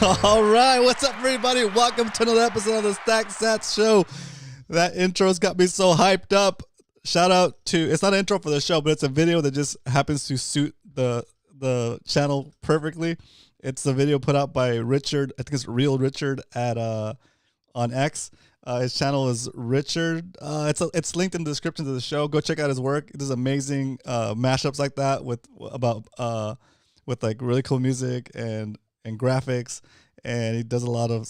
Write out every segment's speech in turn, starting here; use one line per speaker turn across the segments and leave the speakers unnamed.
All right, what's up, everybody? Welcome to another episode of the SATS show. That intro's got me so hyped up. Shout out to, it's not an intro for the show, but it's a video that just happens to suit the channel perfectly. It's a video put out by Richard. I think it's Real Richard at on X. His channel is Richard. It's linked in the description to the show. Go check out his work. It does amazing mashups like that with like really cool music and graphics, and he does a lot of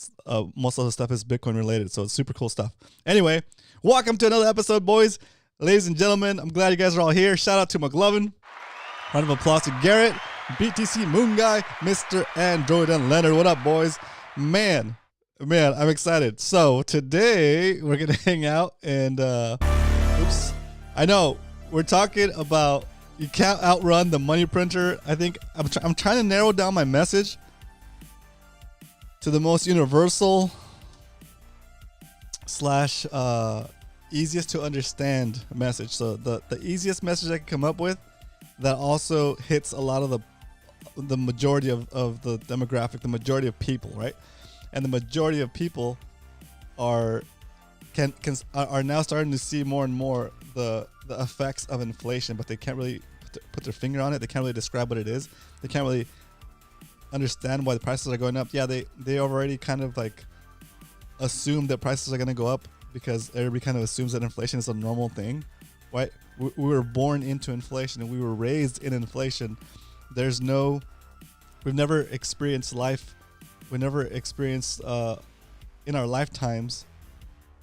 most of the stuff is Bitcoin related, so it's super cool stuff. Anyway, welcome to another episode, boys, ladies and gentlemen. I'm glad you guys are all here. Shout out to McLovin. Round of applause to Garrett, BTC Moon Guy, Mr. Android, and Leonard. What up, boys? Man, I'm excited. So today we're gonna hang out and oops, I know we're talking about you can't outrun the money printer. I think I'm trying to narrow down my message to the most universal slash easiest to understand message. So the easiest message I can come up with that also hits a lot of the majority of the demographic, the majority of people, right? And the majority of people are now starting to see more and more the effects of inflation, but they can't really put their finger on it. They can't really describe what it is. They can't really understand why the prices are going up. Yeah, they already kind of like assume that prices are going to go up because everybody kind of assumes that inflation is a normal thing, right? We were born into inflation and we were raised in inflation. We've never experienced life. We never experienced in our lifetimes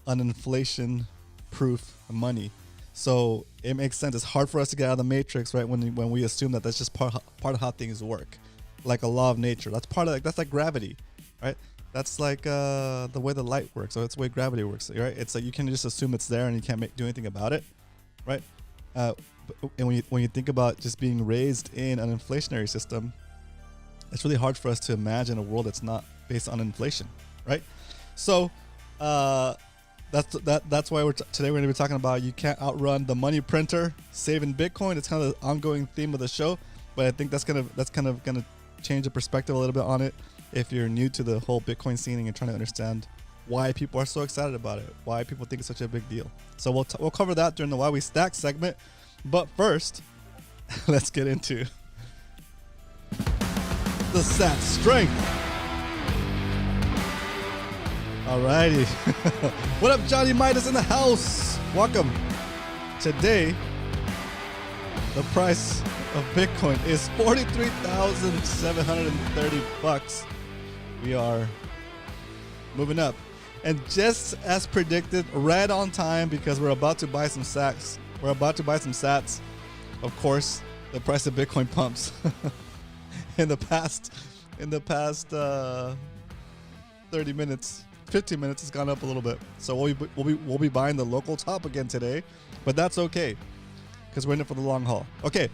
an inflation-proof money. So it makes sense. It's hard for us to get out of the matrix, right? When we assume that that's just part of how things work, like a law of nature. That's that's like gravity, right? That's like the way the light works. So that's the way gravity works, right? It's like you can just assume it's there and you can't do anything about it, right? And when you think about just being raised in an inflationary system, it's really hard for us to imagine a world that's not based on inflation, right? So that's why today we're going to be talking about you can't outrun the money printer, saving Bitcoin. It's kind of the ongoing theme of the show, but I think that's kind of gonna change the perspective a little bit on it if you're new to the whole Bitcoin scene and you're trying to understand why people are so excited about it, why people think it's such a big deal. So we'll cover that during the Why We Stack segment. But first, let's get into the SATS strength. Alrighty. What up, Johnny Midas in the house? Welcome. Today, the price of Bitcoin is $43,730. We are moving up. And just as predicted, right on time, because we're about to buy some SATS. We're about to buy some SATS. Of course, the price of Bitcoin pumps. in the past 30 minutes, 15 minutes has gone up a little bit. So we'll be buying the local top again today, but that's okay because we're in it for the long haul. Okay,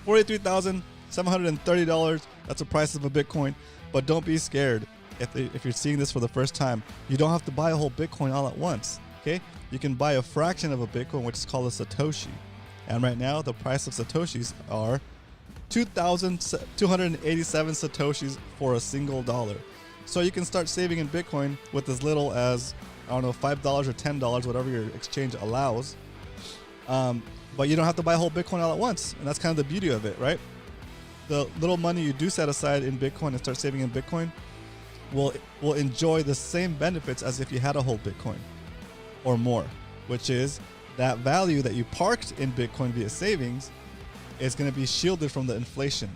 $43,730. That's the price of a Bitcoin, but don't be scared. If you're seeing this for the first time, you don't have to buy a whole Bitcoin all at once. Okay, you can buy a fraction of a Bitcoin, which is called a Satoshi. And right now, the price of Satoshis are 2,287 Satoshis for a single dollar. So you can start saving in Bitcoin with as little as, I don't know, $5 or $10, whatever your exchange allows. But you don't have to buy a whole Bitcoin all at once. And that's kind of the beauty of it, right? The little money you do set aside in Bitcoin and start saving in Bitcoin will enjoy the same benefits as if you had a whole Bitcoin or more, which is that value that you parked in Bitcoin via savings is going to be shielded from the inflation,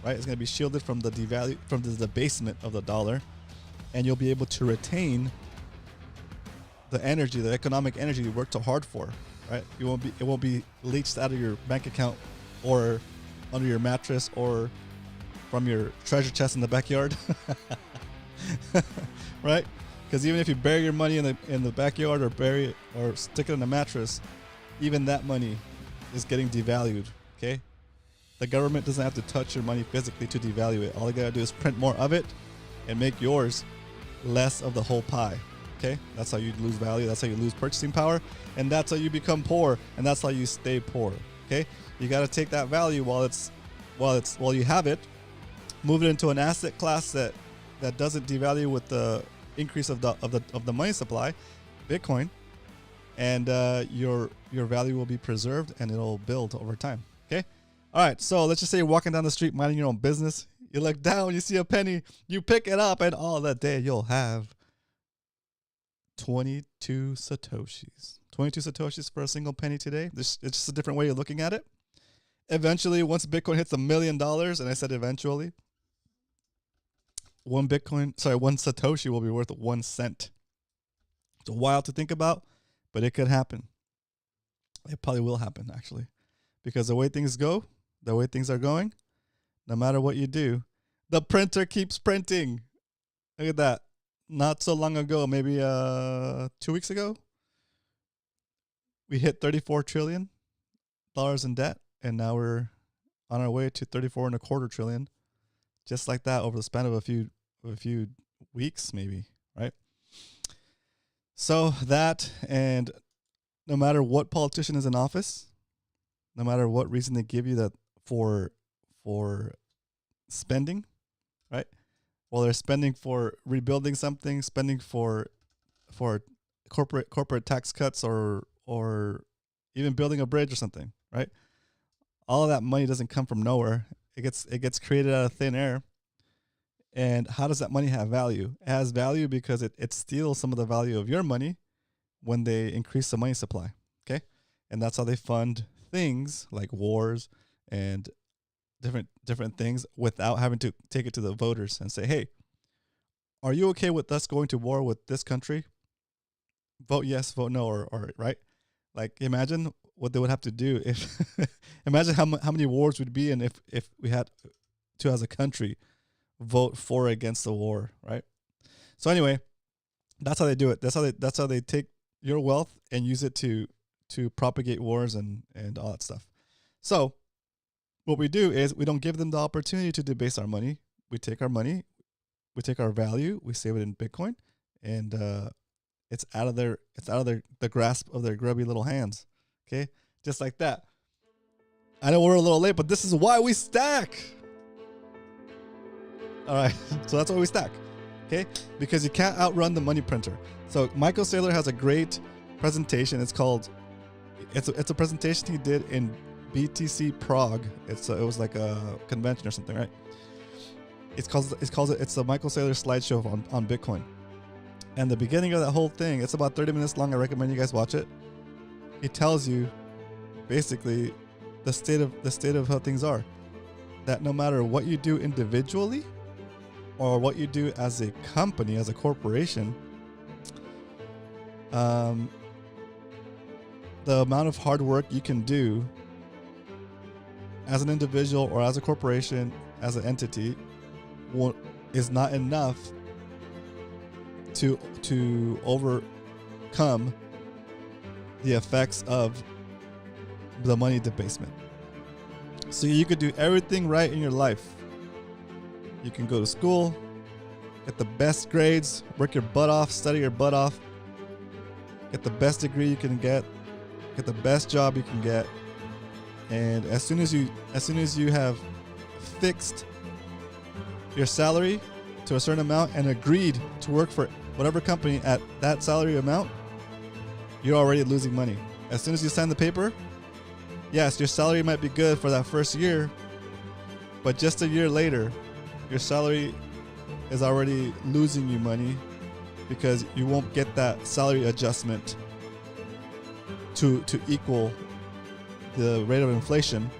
right? It's going to be shielded from the debasement of the dollar, and you'll be able to retain the energy, the economic energy you worked so hard for, right? It won't be leached out of your bank account or under your mattress or from your treasure chest in the backyard, right? Because even if you bury your money in the backyard or stick it in a mattress, even that money is getting devalued. Okay, the government doesn't have to touch your money physically to devalue it. All they gotta do is print more of it and make yours less of the whole pie. Okay, that's how you lose value. That's how you lose purchasing power, and that's how you become poor, and that's how you stay poor. Okay, you got to take that value while you have it, move it into an asset class that that doesn't devalue with the increase of the money supply, Bitcoin, and your value will be preserved and it'll build over time. Okay. All right. So let's just say you're walking down the street minding your own business. You look down, you see a penny, you pick it up, and all that day you'll have 22 Satoshis. 22 Satoshis for a single penny today. It's just a different way of looking at it. Eventually, once Bitcoin hits $1 million, and I said eventually, one Satoshi will be worth 1 cent. It's wild to think about, but it could happen. It probably will happen, actually, because the way things go, the way things are going, no matter what you do, the printer keeps printing. Look at that. Not so long ago, maybe 2 weeks ago, we hit $34 trillion in debt, and now we're on our way to 34.25 trillion, just like that over the span of a few weeks, maybe, right? So that, and no matter what politician is in office, no matter what reason they give you that for spending, right? Well, they're spending for rebuilding something, spending for corporate tax cuts, or even building a bridge or something, right? All of that money doesn't come from nowhere. It gets created out of thin air. And how does that money have value? It has value because it steals some of the value of your money when they increase the money supply. Okay? And that's how they fund things like wars and different things without having to take it to the voters and say, hey, are you okay with us going to war with this country? Vote yes, vote no, or right? Like, imagine what they would have to do if imagine how many wars would be in if we had to, as a country, vote for or against the war, right? So anyway, that's how they do it. That's how they take your wealth and use it to propagate wars and all that stuff. So what we do is we don't give them the opportunity to debase our money. We take our money, we take our value, we save it in Bitcoin, and it's out of the grasp of their grubby little hands. Okay, just like that. I know we're a little late, but this is why we stack. All right, so that's why we stack. Okay, because you can't outrun the money printer. So Michael Saylor has a great presentation. It's a presentation he did in BTC Prague. It was like a convention or something, right? It's the Michael Saylor slideshow on Bitcoin. And the beginning of that whole thing, it's about 30 minutes long. I recommend you guys watch it. He tells you basically the state of how things are. That no matter what you do individually or what you do as a company, as a corporation, the amount of hard work you can do as an individual or as a corporation, as an entity, is not enough to overcome the effects of the money debasement. So you could do everything right in your life. You can go to school, get the best grades, work your butt off, study your butt off, get the best degree you can get the best job you can get, and as soon as you have fixed your salary to a certain amount and agreed to work for whatever company at that salary amount, you're already losing money. As soon as you sign the paper, yes, your salary might be good for that first year, but just a year later, your salary is already losing you money because you won't get that salary adjustment to equal the rate of inflation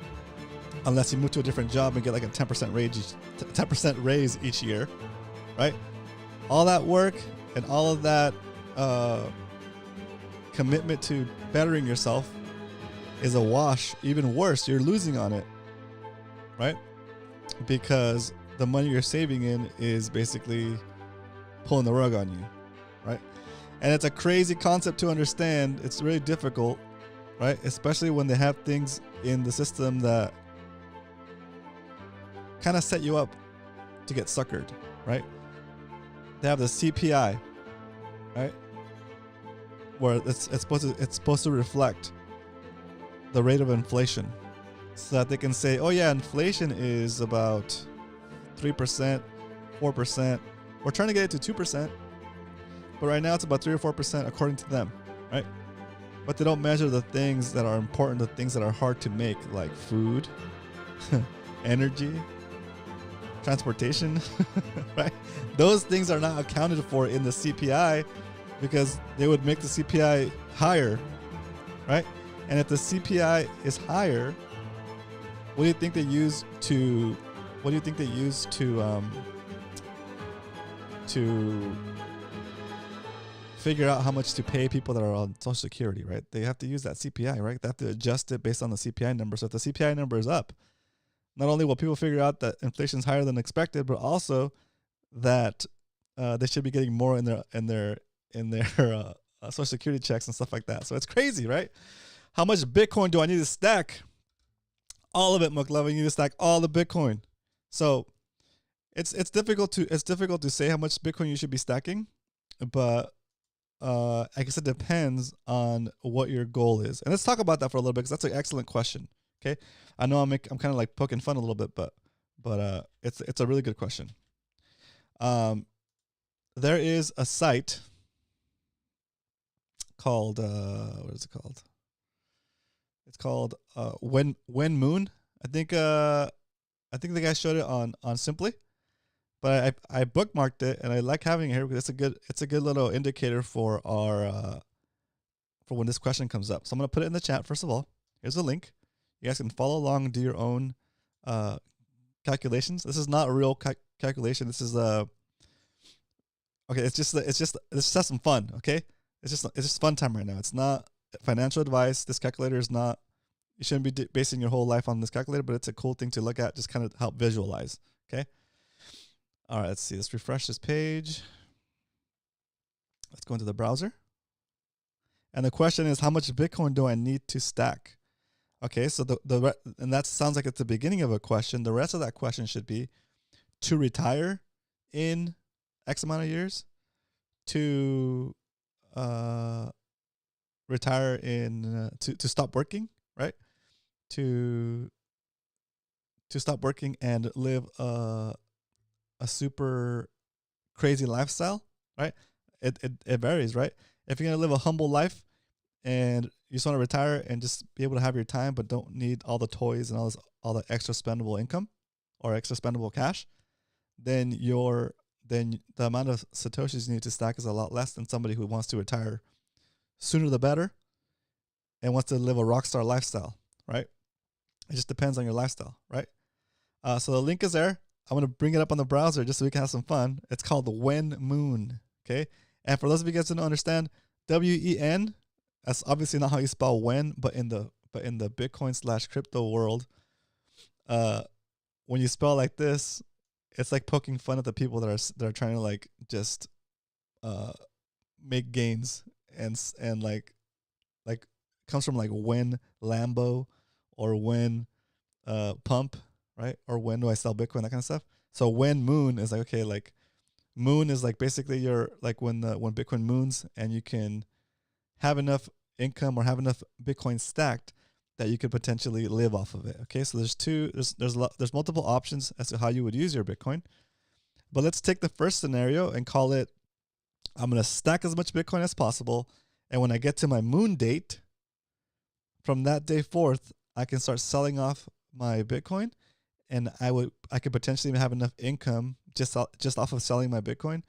unless you move to a different job and get like a 10% raise each year, right? All that work and all of that commitment to bettering yourself is a wash. Even worse, you're losing on it, right? Because the money you're saving in is basically pulling the rug on you, right? And it's a crazy concept to understand. It's really difficult, right? Especially when they have things in the system that kind of set you up to get suckered, right? They have the CPI, right? Where it's supposed to reflect the rate of inflation, so that they can say, oh yeah, inflation is about 3%, 4%, We're trying to get it to 2%, but right now it's about 3 or 4% according to them, right? But they don't measure the things that are important, the things that are hard to make, like food, energy, transportation, right? Those things are not accounted for in the CPI because they would make the CPI higher, right? And if the CPI is higher, what do you think they use to figure out how much to pay people that are on Social Security, right? They have to use that CPI, right? They have to adjust it based on the CPI number. So if the CPI number is up, not only will people figure out that inflation is higher than expected, but also that they should be getting more in their Social Security checks and stuff like that. So it's crazy, right? How much Bitcoin do I need to stack? All of it, Mukleva. You need to stack all the Bitcoin. So it's difficult to say how much Bitcoin you should be stacking, but I guess it depends on what your goal is. And let's talk about that for a little bit because that's an excellent question. Okay, I know I'm kind of like poking fun a little bit, but it's a really good question. There is a site called what is it called? It's called When Moon. I think the guy showed it on Simply, but I bookmarked it and I like having it here because it's a good little indicator for our for when this question comes up. So I'm gonna put it in the chat first of all. Here's a link. You guys can follow along and do your own calculations. This is not a real calculation. This is okay. It's just some fun. Okay, it's just fun time right now. It's not financial advice. This calculator is not. You shouldn't be basing your whole life on this calculator, but it's a cool thing to look at, just kind of help visualize. Okay. All right. Let's see. Let's refresh this page. Let's go into the browser. And the question is, how much Bitcoin do I need to stack? Okay, so and that sounds like it's the beginning of a question. The rest of that question should be to retire in X amount of years, to retire in to stop working, right? To stop working and live a super crazy lifestyle, right? It varies, right? If you're gonna live a humble life and you just want to retire and just be able to have your time, but don't need all the toys and all the extra spendable income or extra spendable cash, then the amount of Satoshis you need to stack is a lot less than somebody who wants to retire sooner the better and wants to live a rock star lifestyle, right? It just depends on your lifestyle, right? So the link is there. I'm going to bring it up on the browser just so we can have some fun. It's called the When Moon, okay? And for those of you guys who don't understand, WEN, that's obviously not how you spell when, but in the Bitcoin/crypto world, when you spell like this, it's like poking fun at the people that are trying to like just make gains and like comes from like when Lambo or when pump, right? Or when do I sell Bitcoin, that kind of stuff. So when moon is like, okay, like moon is like basically your like when Bitcoin moons and you can have enough income or have enough Bitcoin stacked that you could potentially live off of it. Okay, so there's multiple options as to how you would use your Bitcoin, but let's take the first scenario and call it, I'm gonna stack as much Bitcoin as possible, and when I get to my moon date, from that day forth, I can start selling off my Bitcoin, and I could potentially have enough income just off of selling my Bitcoin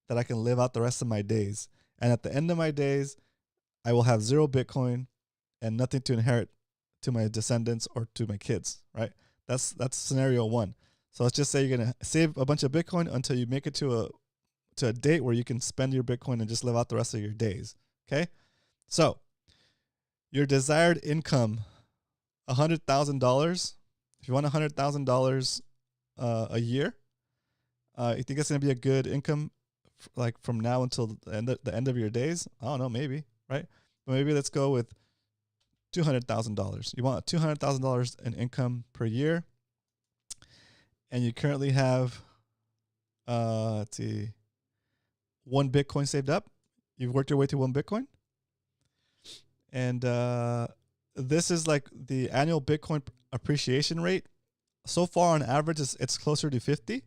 that I can live out the rest of my days. And at the end of my days, I will have 0 Bitcoin and nothing to inherit to my descendants or to my kids, right? That's scenario 1. So let's just say you're gonna save a bunch of Bitcoin until you make it to a date where you can spend your Bitcoin and just live out the rest of your days. Okay, so your desired income, $100,000. If you want $100,000 a year, you think it's gonna be a good income, like from now until the end of your days? I don't know, maybe, right? But maybe let's go with $200,000. You want $200,000 in income per year, and you currently have, let's see, 1 Bitcoin saved up. You've worked your way to 1 Bitcoin, and this is like the annual Bitcoin appreciation rate. So far, on average, it's closer to 50,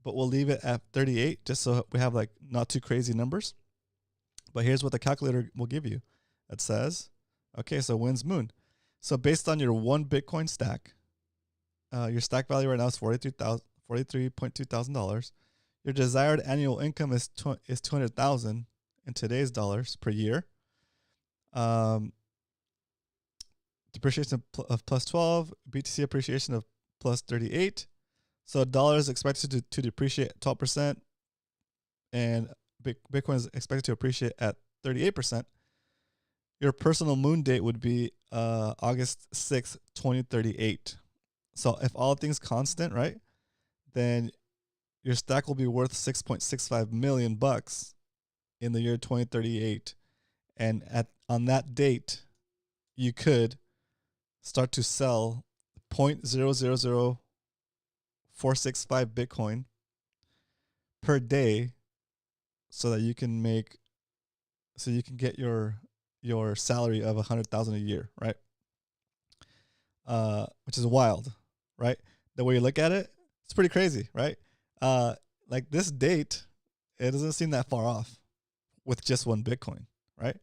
but we'll leave it at 38 just so we have like not too crazy numbers. But here's what the calculator will give you. It says, okay, so when's moon? So based on your one Bitcoin stack, your stack value right now is $43.2 thousand. Your desired annual income is $200,000 in today's dollars per year. Depreciation of plus 12, BTC appreciation of plus 38. So dollar is expected to depreciate 12%, and Bitcoin is expected to appreciate at 38%. Your personal moon date would be August 6th, 2038. So if all things constant, right, then your stack will be worth $6.65 million in the year 2038. And on that date, you could start to sell 0.000465 Bitcoin per day so that you can get your salary of $100,000 a year, right? Which is wild, right? The way you look at it, it's pretty crazy, right? Like this date, it doesn't seem that far off with just one Bitcoin, right?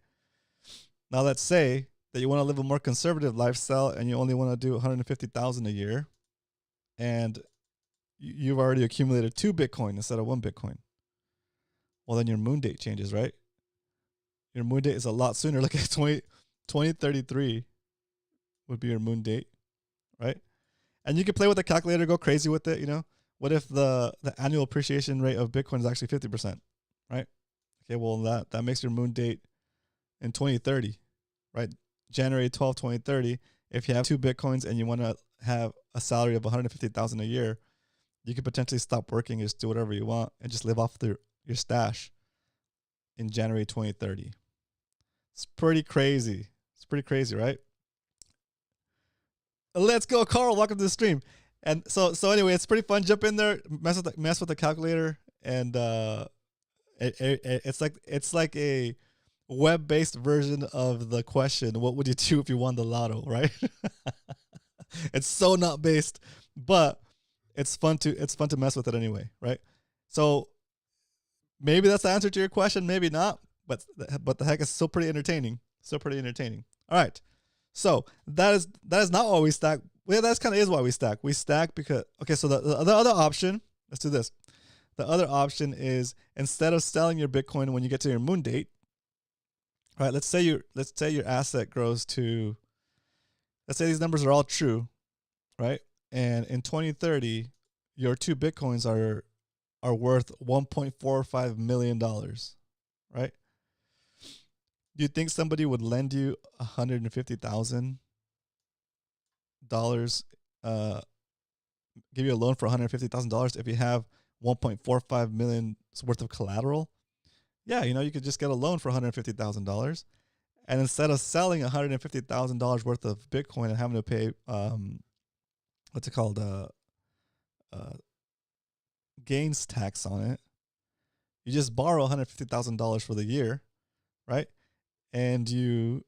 Now let's say that you want to live a more conservative lifestyle and you only want to do 150,000 a year, and you've already accumulated 2 Bitcoin instead of 1 Bitcoin. Well, then your moon date changes, right? Your moon date is a lot sooner. Look at 2033 would be your moon date, right? And you can play with the calculator, go crazy with it, you know? What if the annual appreciation rate of Bitcoin is actually 50%, right? Okay, well, that makes your moon date in 2030, right? January 12, 2030. If you have 2 Bitcoins and you want to have a salary of 150,000 a year, you could potentially stop working and just do whatever you want and just live off your stash in January 2030. It's pretty crazy. It's pretty crazy, right? Let's go, Carl. Welcome to the stream. And so anyway, it's pretty fun. Jump in there, mess with the calculator, and it's like a web-based version of the question, what would you do if you won the lotto, right? It's so not based, but it's fun to mess with it anyway, right? So maybe that's the answer to your question, maybe not, but the heck, it's still pretty entertaining. All right. So that is not why we stack. Well, that's kind of is why we stack. We stack because, okay, so the other option, let's do this. The other option is, instead of selling your Bitcoin when you get to your moon date, all right, let's say your asset grows to, let's say these numbers are all true, right? And in 2030, your 2 Bitcoins are worth $1.45 million, right? Do you think somebody would lend you $150,000, give you a loan for $150,000 if you have $1.45 million worth of collateral? Yeah, you could just get a loan for $150,000, and instead of selling $150,000 worth of Bitcoin and having to pay what's it called, gains tax on it, you just borrow $150,000 for the year, right? And you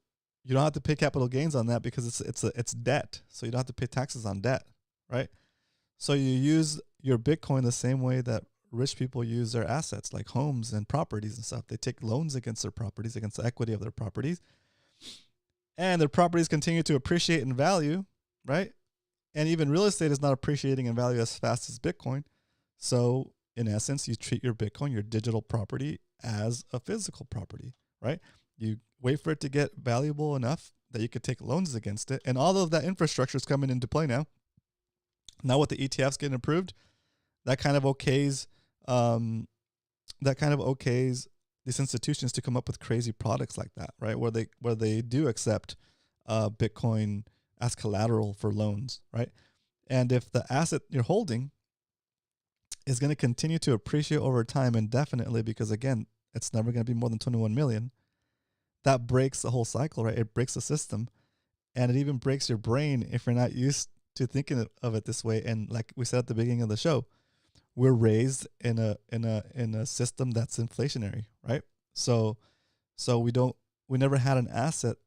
don't have to pay capital gains on that because it's debt, so you don't have to pay taxes on debt, right? So you use your Bitcoin the same way that rich people use their assets, like homes and properties and stuff. They take loans against their properties, against the equity of their properties, and their properties continue to appreciate in value, right? And even real estate is not appreciating in value as fast as Bitcoin. So in essence, you treat your Bitcoin, your digital property, as a physical property, right? You wait for it to get valuable enough that you could take loans against it. And all of that infrastructure is coming into play now. Now with the ETFs getting approved, that kind of okays these institutions to come up with crazy products like that, right? Where they do accept Bitcoin as collateral for loans, right? And if the asset you're holding is going to continue to appreciate over time indefinitely, because again, it's never going to be more than 21 million, that breaks the whole cycle, right? It breaks the system, and it even breaks your brain if you're not used to thinking of it this way. And like we said at the beginning of the show, we're raised in a system that's inflationary, right? So we never had an asset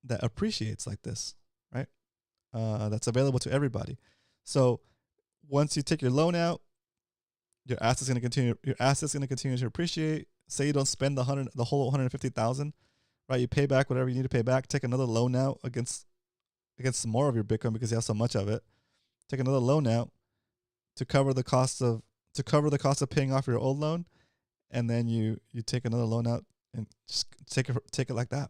that appreciates like this, right? That's available to everybody. So once you take your loan out, Your assets going to continue. Your assets going to continue to appreciate. Say you don't spend the whole 150,000, right? You pay back whatever you need to pay back. Take another loan out against some more of your Bitcoin because you have so much of it. Take another loan out to cover the cost of paying off your old loan, and then you take another loan out and just take it like that.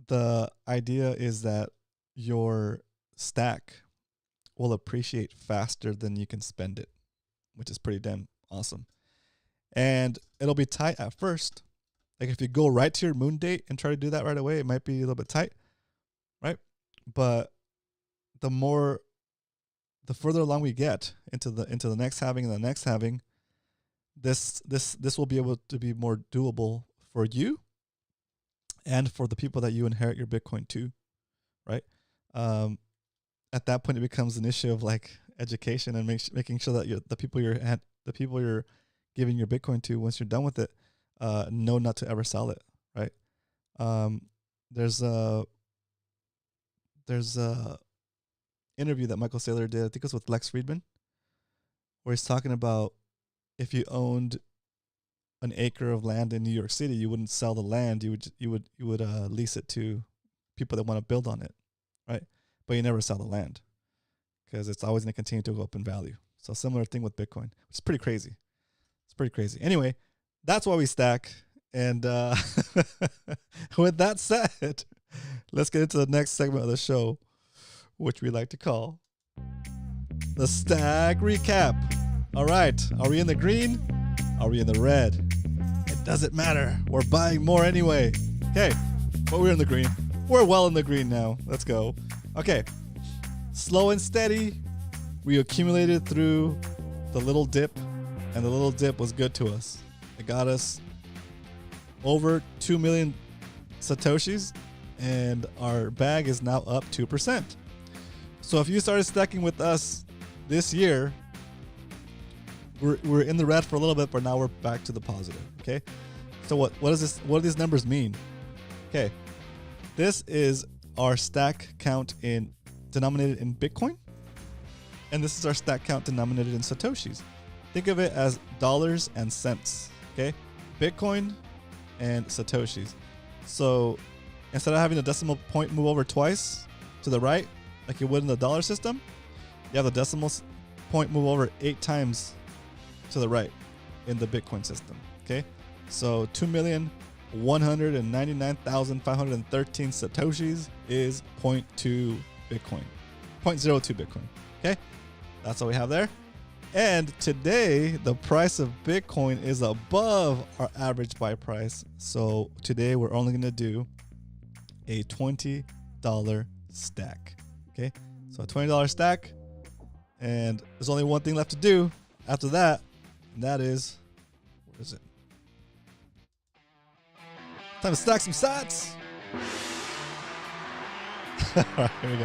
The idea is that your stack will appreciate faster than you can spend it, which is pretty damn awesome. And it'll be tight at first. Like if you go right to your moon date and try to do that right away, it might be a little bit tight, right? But the further along we get into the next halving and the next halving, this will be able to be more doable for you and for the people that you inherit your Bitcoin to, right? At that point, it becomes an issue of like education and making sure that the people you're giving your Bitcoin to, once you're done with it, know not to ever sell it, right? There's a interview that Michael Saylor did, I think it was with Lex Friedman, where he's talking about if you owned an acre of land in New York City, you wouldn't sell the land. You would lease it to people that want to build on it, right? But you never sell the land because it's always going to continue to go up in value. So similar thing with Bitcoin, which is pretty crazy. It's pretty crazy. Anyway, that's why we stack. And with that said, let's get into the next segment of the show, which we like to call the Stack Recap. All right. Are we in the green? Are we in the red? It doesn't matter. We're buying more anyway. Okay. But we're in the green. We're well in the green now. Let's go. Okay. Slow and steady. We accumulated through the little dip, and the little dip was good to us. It got us over 2 million Satoshis, and our bag is now up 2%. So if you started stacking with us this year, we're in the red for a little bit, but now we're back to the positive. Okay. So what do these numbers mean? Okay. This is our stack count denominated in Bitcoin. And this is our stack count denominated in Satoshis. Think of it as dollars and cents. Okay. Bitcoin and Satoshis. So instead of having the decimal point move over twice to the right, like you would in the dollar system, you have the decimal point move over 8 times to the right in the Bitcoin system. Okay. So 2,199,513 Satoshis is 0.2 Bitcoin. 0.02 Bitcoin. Okay. That's what we have there. And today, the price of Bitcoin is above our average buy price. So today, we're only going to do a $20 stack. Okay. So a $20 stack. And there's only one thing left to do after that. And that is, what is it? Time to stack some SATS. All right, here we go.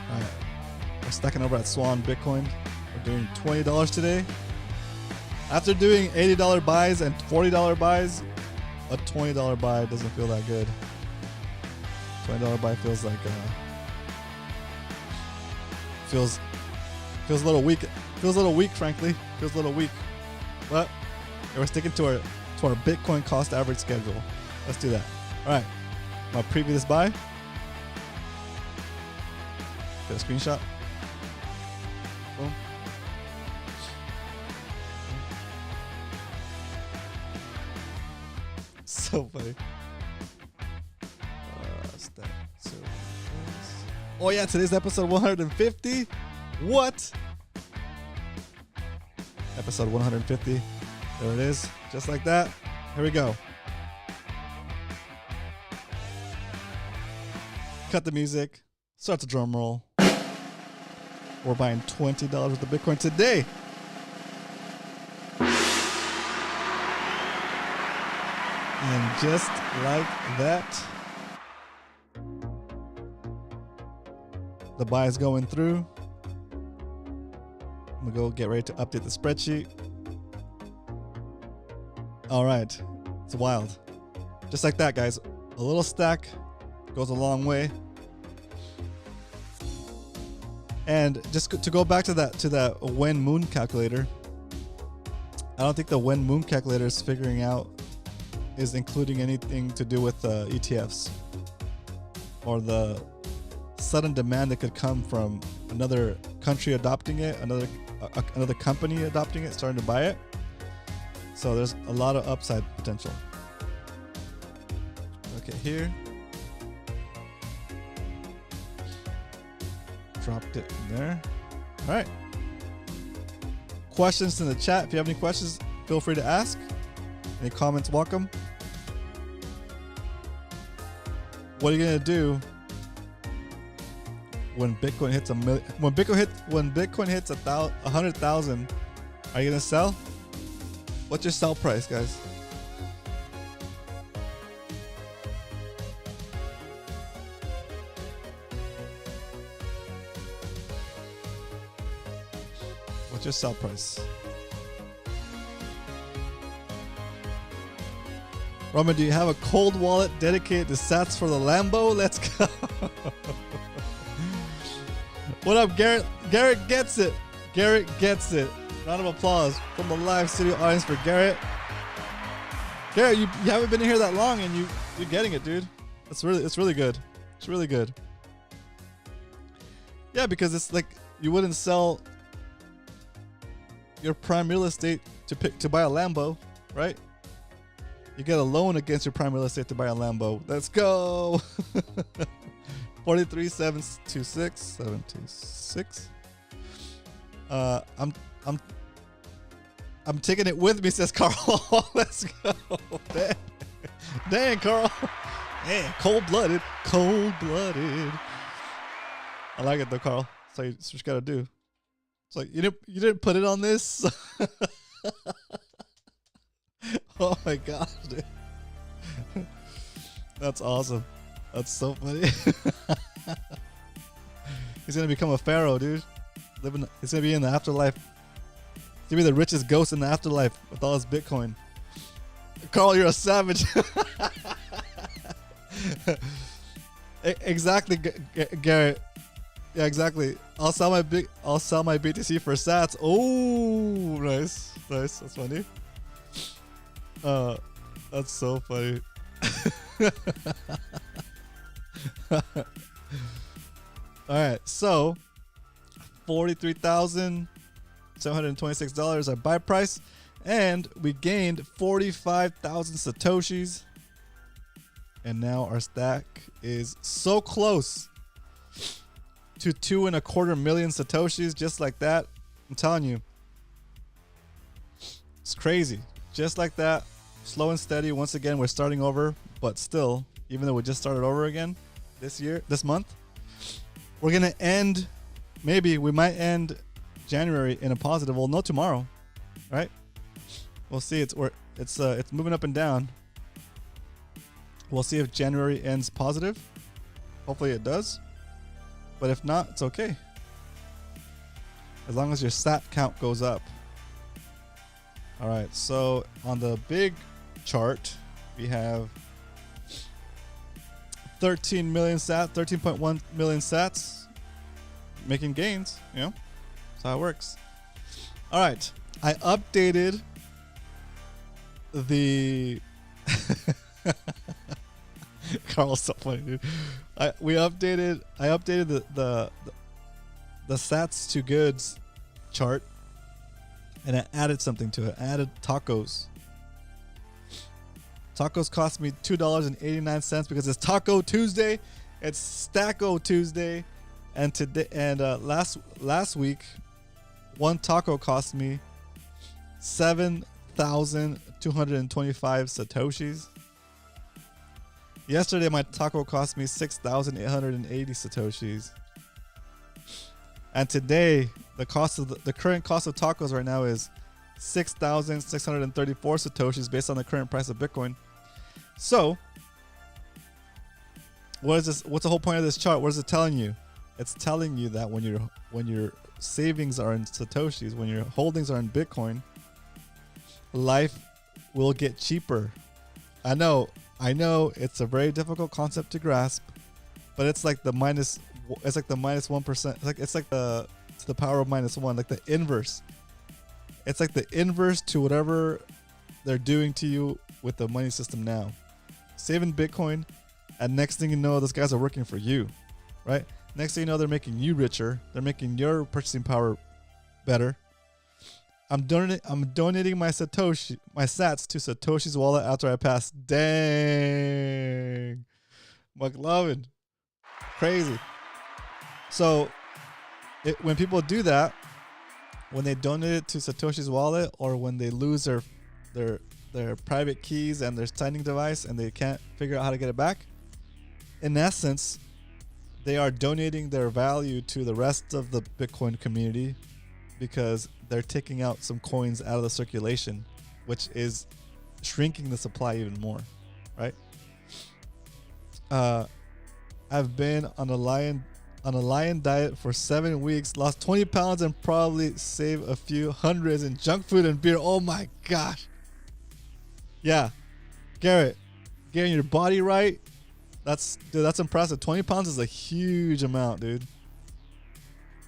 All right, we're stacking over at Swan Bitcoin. We're doing $20 today. After doing $80 buys and $40 buys, a $20 buy doesn't feel that good. $20 buy feels like feels a little weak. Feels a little weak, frankly. Feels a little weak. But we're sticking to our Bitcoin cost average schedule. Let's do that. All right. My previous buy. Get a screenshot. Boom. So funny. Oh yeah, today's episode 150. What? Episode 150. There it is. Just like that. Here we go. Cut the music. Start the drum roll. We're buying $20 worth of Bitcoin today. And just like that, the buy is going through. I'm gonna go get ready to update the spreadsheet. All right, it's wild. Just like that, guys. A little stack goes a long way. And just to go back to that when moon calculator, I don't think the when moon calculator is including anything to do with ETFs or the sudden demand that could come from another country adopting it, another company adopting it, starting to buy it. So there's a lot of upside potential. Okay, here. Dropped it in there. All right. Questions in the chat. If you have any questions, feel free to ask. Any comments, welcome. What are you gonna do when Bitcoin hits a million? When Bitcoin hits 100,000, are you gonna sell? What's your sell price, guys? What's your sell price? Roman, do you have a cold wallet dedicated to SATS for the Lambo? Let's go. What up, Garrett? Garrett gets it. Garrett gets it. Round of applause from the live studio audience for Garrett. Garrett, you haven't been here that long and you're getting it, dude. It's really good. It's really good. Yeah, because it's like you wouldn't sell your prime real estate to buy a Lambo, right? You get a loan against your prime real estate to buy a Lambo. Let's go. 43,726. I'm taking it with me, says Carl. Let's go. Dang, Carl. Man, cold-blooded. Cold-blooded. I like it though, Carl. So that's what you gotta do. It's like you didn't put it on this. Oh my gosh, dude. That's awesome. That's so funny. He's gonna become a pharaoh, dude. He's gonna be in the afterlife. He's gonna be the richest ghost in the afterlife with all his Bitcoin. Carl, you're a savage. Exactly, Garrett. Yeah, exactly. I'll sell my BTC for SATS. Oh, nice. That's funny. That's so funny. All right, so $43,726 our buy price, and we gained 45,000 satoshis, and now our stack is so close to 2.25 million satoshis, just like that. I'm telling you, it's crazy. Just like that, slow and steady. Once again, we're starting over, but still, even though we just started over again this month, we're gonna end. Maybe we might end January in a positive. Well, no, tomorrow, right? We'll see. It's moving up and down. We'll see if January ends positive. Hopefully, it does. But if not, it's okay. As long as your SAT count goes up. All right, so on the big chart, we have 13 million sats, 13.1 million sats, making gains. You know, that's how it works. All right, I updated the. Carl's so funny, dude. I updated the sats to goods chart, and I added something to it. I added tacos. Tacos cost me $2.89 because it's Taco Tuesday. It's Stacko Tuesday, and last week, one taco cost me 7,225 satoshis. Yesterday, my taco cost me 6,880 satoshis. And today, the current cost of tacos right now is 6,634 satoshis based on the current price of Bitcoin. So, what is this? What's the whole point of this chart? What is it telling you? It's telling you that when your savings are in satoshis, when your holdings are in Bitcoin, life will get cheaper. I know. I know it's a very difficult concept to grasp, but it's like the minus 1%. It's like the to the power of -1, like the inverse. It's like the inverse to whatever they're doing to you with the money system now. Saving Bitcoin, and next thing you know, those guys are working for you, right? Next thing you know, they're making you richer. They're making your purchasing power better. I'm donating my SATs to Satoshi's wallet after I pass. Dang, McLovin, crazy. So, when people do that, when they donate it to Satoshi's wallet, or when they lose their private keys and their signing device and they can't figure out how to get it back, in essence, they are donating their value to the rest of the Bitcoin community, because they're taking out some coins out of the circulation, which is shrinking the supply even more, right? I've been on a lion diet for 7 weeks, lost 20 pounds, and probably saved a few hundreds in junk food and beer. Oh my gosh. Yeah, Garrett, getting your body right. That's impressive. 20 pounds is a huge amount, dude.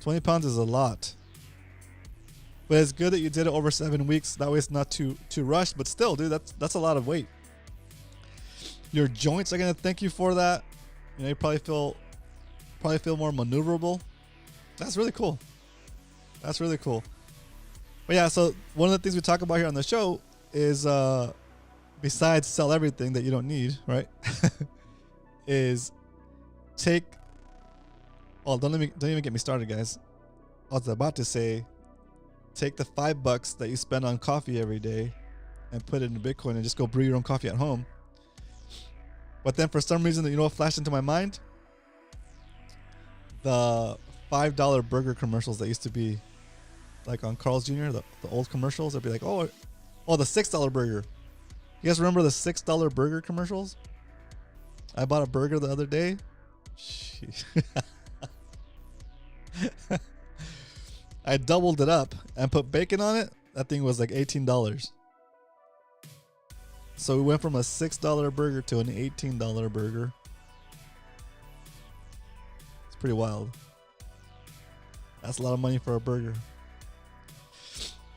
20 pounds is a lot. But it's good that you did it over 7 weeks. That way it's not too rushed. But still, dude, that's a lot of weight. Your joints are gonna thank you for that. You know, you probably feel more maneuverable. That's really cool. That's really cool. But yeah, so one of the things we talk about here on the show is besides sell everything that you don't need, right? is take. Oh, don't even get me started, guys. I was about to say, take the $5 that you spend on coffee every day and put it into Bitcoin and just go brew your own coffee at home. But then for some reason, you know what flashed into my mind? The $5 burger commercials that used to be like on Carl's Jr., the old commercials. They'd be like, oh, the $6 burger. You guys remember the $6 burger commercials? I bought a burger the other day. I doubled it up and put bacon on it. That thing was like $18. So we went from a $6 burger to an $18 burger. It's pretty wild. That's a lot of money for a burger.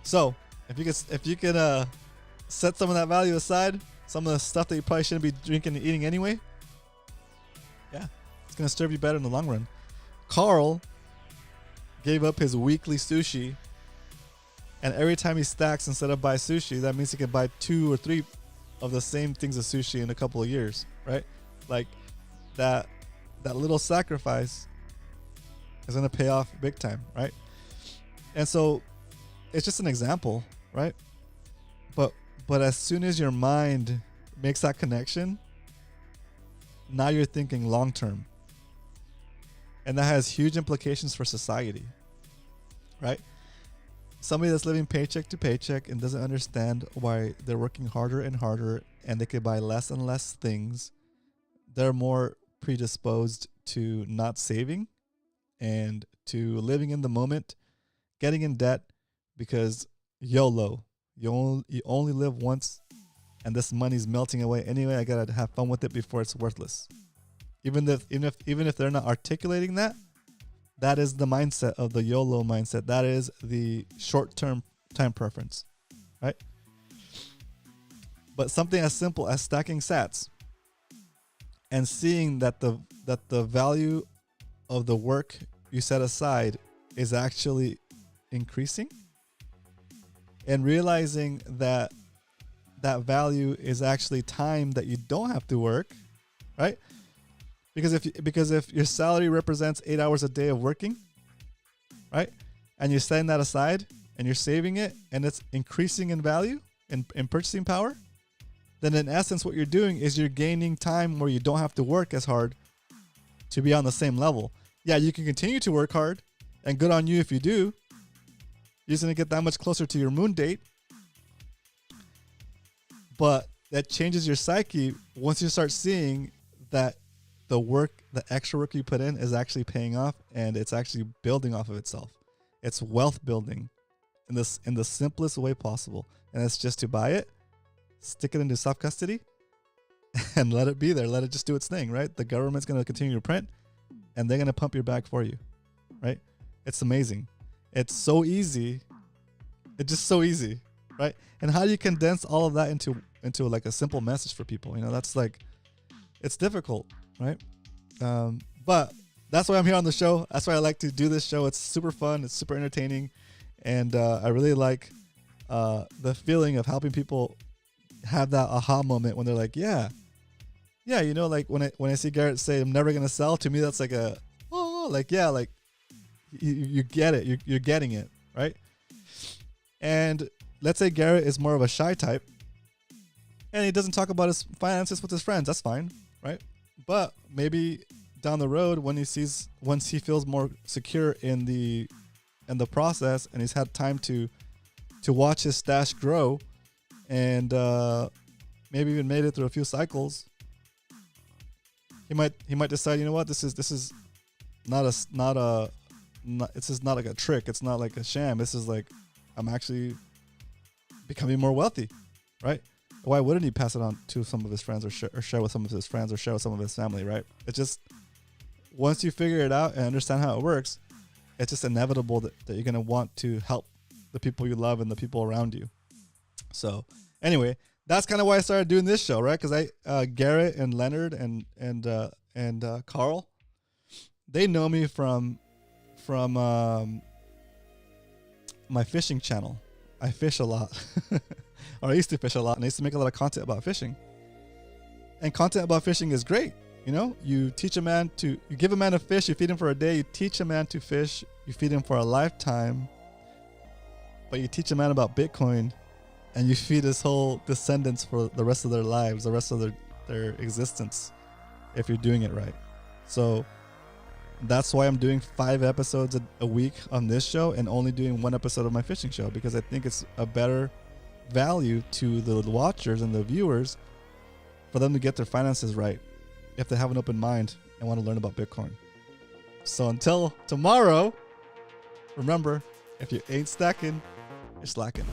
So if you could set some of that value aside, some of the stuff that you probably shouldn't be drinking and eating anyway, yeah, it's gonna serve you better in the long run. Carl gave up his weekly sushi, and every time he stacks instead of buy sushi, that means he can buy 2 or 3 of the same things as sushi in a couple of years, right? Like that little sacrifice is gonna pay off big time, right? And so it's just an example, right? But as soon as your mind makes that connection, now you're thinking long term. And that has huge implications for society, right? Somebody that's living paycheck to paycheck and doesn't understand why they're working harder and harder and they could buy less and less things, they're more predisposed to not saving and to living in the moment, getting in debt, because YOLO, you only live once, and this money's melting away anyway. I gotta have fun with it before it's worthless. Even if they're not articulating that, that is the mindset of the YOLO mindset. That is the short-term time preference, right? But something as simple as stacking SATs and seeing that the value of the work you set aside is actually increasing, and realizing that that value is actually time that you don't have to work, right? Because if your salary represents 8 hours a day of working, right, and you're setting that aside and you're saving it and it's increasing in value in purchasing power, then in essence what you're doing is you're gaining time where you don't have to work as hard to be on the same level. Yeah, you can continue to work hard, and good on you if you do. You're just going to get that much closer to your moon date. But that changes your psyche once you start seeing that the extra work you put in is actually paying off, and it's actually building off of itself. It's wealth building in the simplest way possible. And it's just to buy it, stick it into self-custody, and let it be there. Let it just do its thing, right? The government's going to continue to print, and they're going to pump your bag for you, right? It's amazing. It's so easy. It's just so easy, right? And how do you condense all of that into like a simple message for people? You know, that's like, it's difficult, right? But that's why I'm here on the show. That's why I like to do this show. It's super fun. It's super entertaining. And I really like the feeling of helping people have that aha moment when they're like, yeah, you know, like when I see Garrett say, I'm never going to sell, to me, that's like like you get it. You're getting it, right? And let's say Garrett is more of a shy type and he doesn't talk about his finances with his friends. That's fine, right? But maybe down the road, once he feels more secure in the process, and he's had time to watch his stash grow, and maybe even made it through a few cycles, he might decide, you know what, this is not like a trick. It's not like a sham. This is like, I'm actually becoming more wealthy, right? Why wouldn't he pass it on to some of his friends, or share with some of his friends, or share with some of his family, right? It's just, once you figure it out and understand how it works, it's just inevitable that you're going to want to help the people you love and the people around you. So anyway, that's kind of why I started doing this show, right? Because Garrett and Leonard and Carl, they know me from my fishing channel. I fish a lot, or I used to fish a lot, and I used to make a lot of content about fishing. And content about fishing is great. You know, you give a man a fish, you feed him for a day, you teach a man to fish, you feed him for a lifetime. But you teach a man about Bitcoin, and you feed his whole descendants for the rest of their lives, the rest of their existence, if you're doing it right. So that's why I'm doing 5 episodes a week on this show and only doing 1 episode of my fishing show, because I think it's a better value to the watchers and the viewers for them to get their finances right if they have an open mind and want to learn about Bitcoin. So until tomorrow, remember, if you ain't stacking, you're slacking.